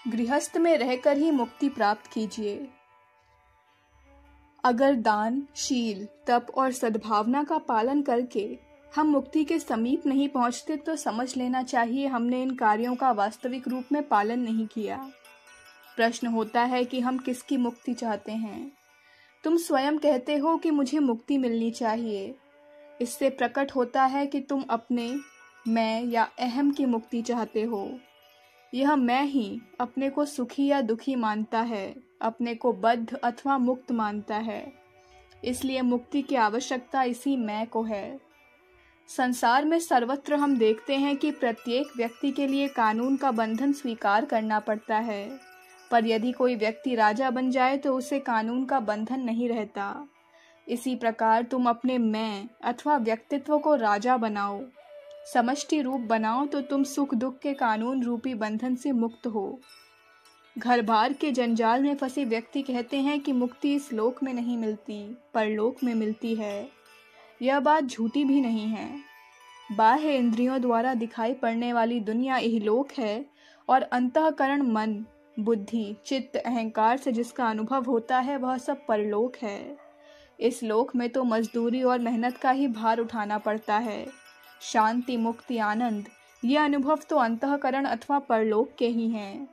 गृहस्थ में रहकर ही मुक्ति प्राप्त कीजिए। अगर दान, शील, तप और सद्भावना का पालन करके हम मुक्ति के समीप नहीं पहुंचते तो समझ लेना चाहिए हमने इन कार्यों का वास्तविक रूप में पालन नहीं किया। प्रश्न होता है कि हम किसकी मुक्ति चाहते हैं। तुम स्वयं कहते हो कि मुझे मुक्ति मिलनी चाहिए। इससे प्रकट होता है कि तुम अपने मैं या अहम की मुक्ति चाहते हो। यह मैं ही अपने को सुखी या दुखी मानता है, अपने को बद्ध अथवा मुक्त मानता है। इसलिए मुक्ति की आवश्यकता इसी मैं को है। संसार में सर्वत्र हम देखते हैं कि प्रत्येक व्यक्ति के लिए कानून का बंधन स्वीकार करना पड़ता है, पर यदि कोई व्यक्ति राजा बन जाए तो उसे कानून का बंधन नहीं रहता। इसी प्रकार तुम अपने मैं अथवा व्यक्तित्व को राजा बनाओ, समष्टि रूप बनाओ तो तुम सुख दुख के कानून रूपी बंधन से मुक्त हो। घर बार के जंजाल में फंसे व्यक्ति कहते हैं कि मुक्ति इस लोक में नहीं मिलती, परलोक में मिलती है। यह बात झूठी भी नहीं है। बाह्य इंद्रियों द्वारा दिखाई पड़ने वाली दुनिया इहलोक है और अंतःकरण मन, बुद्धि, चित्त, अहंकार से जिसका अनुभव होता है वह सब परलोक है। इस लोक में तो मजदूरी और मेहनत का ही भार उठाना पड़ता है। शांति, मुक्ति, आनंद ये अनुभव तो अंतःकरण अथवा परलोक के ही हैं।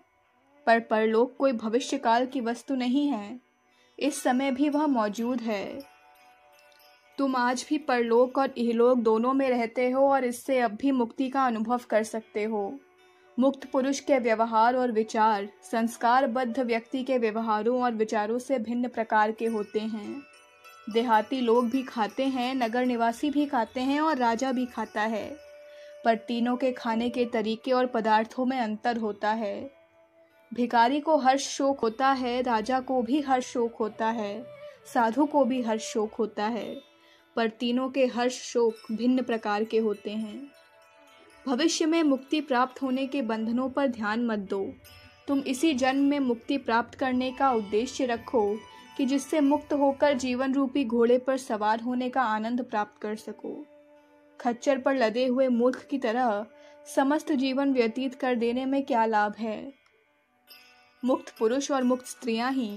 पर परलोक कोई भविष्य काल की वस्तु नहीं है, इस समय भी वह मौजूद है। तुम आज भी परलोक और इहलोक दोनों में रहते हो और इससे अब भी मुक्ति का अनुभव कर सकते हो। मुक्त पुरुष के व्यवहार और विचार संस्कारबद्ध व्यक्ति के व्यवहारों और विचारों से भिन्न प्रकार के होते हैं। देहाती लोग भी खाते हैं, नगर निवासी भी खाते हैं और राजा भी खाता है, पर तीनों के खाने के तरीके और पदार्थों में अंतर होता है। भिखारी को हर्ष शोक होता है, राजा को भी हर्ष शोक होता है, साधु को भी हर्ष शोक होता है, पर तीनों के हर्ष शोक भिन्न प्रकार के होते हैं। भविष्य में मुक्ति प्राप्त होने के बंधनों पर ध्यान मत दो। तुम इसी जन्म में मुक्ति प्राप्त करने का उद्देश्य रखो कि जिससे मुक्त होकर जीवन रूपी घोड़े पर सवार होने का आनंद प्राप्त कर सको। खच्चर पर लदे हुए मूर्ख की तरह समस्त जीवन व्यतीत कर देने में क्या लाभ है। मुक्त पुरुष और मुक्त स्त्रियां ही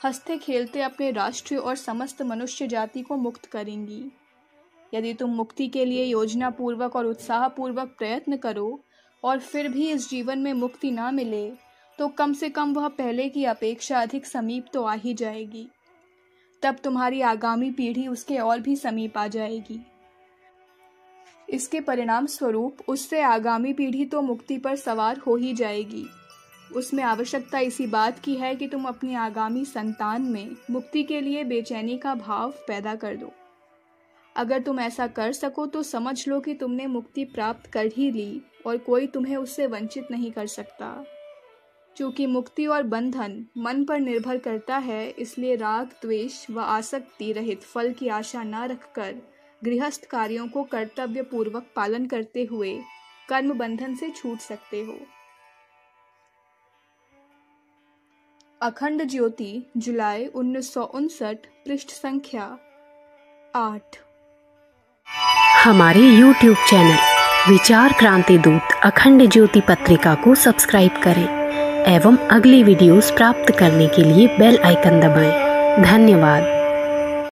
हंसते खेलते अपने राष्ट्र और समस्त मनुष्य जाति को मुक्त करेंगी। यदि तुम मुक्ति के लिए योजना पूर्वक और उत्साह पूर्वक प्रयत्न करो और फिर भी इस जीवन में मुक्ति ना मिले तो कम से कम वह पहले की अपेक्षा अधिक समीप तो आ ही जाएगी। तब तुम्हारी आगामी पीढ़ी उसके और भी समीप आ जाएगी। इसके परिणाम स्वरूप उससे आगामी पीढ़ी तो मुक्ति पर सवार हो ही जाएगी। उसमें आवश्यकता इसी बात की है कि तुम अपनी आगामी संतान में मुक्ति के लिए बेचैनी का भाव पैदा कर दो। अगर तुम ऐसा कर सको तो समझ लो कि तुमने मुक्ति प्राप्त कर ही ली और कोई तुम्हें उससे वंचित नहीं कर सकता। चूँकि मुक्ति और बंधन मन पर निर्भर करता है, इसलिए राग, द्वेष व आसक्ति रहित फल की आशा न रखकर गृहस्थ कार्यों को कर्तव्य पूर्वक पालन करते हुए कर्म बंधन से छूट सकते हो। अखंड ज्योति, जुलाई 1959, पृष्ठ संख्या 8। हमारे YouTube चैनल विचार क्रांति दूत अखंड ज्योति पत्रिका को सब्सक्राइब करें एवं अगली वीडियोस प्राप्त करने के लिए बेल आइकन दबाएं। धन्यवाद।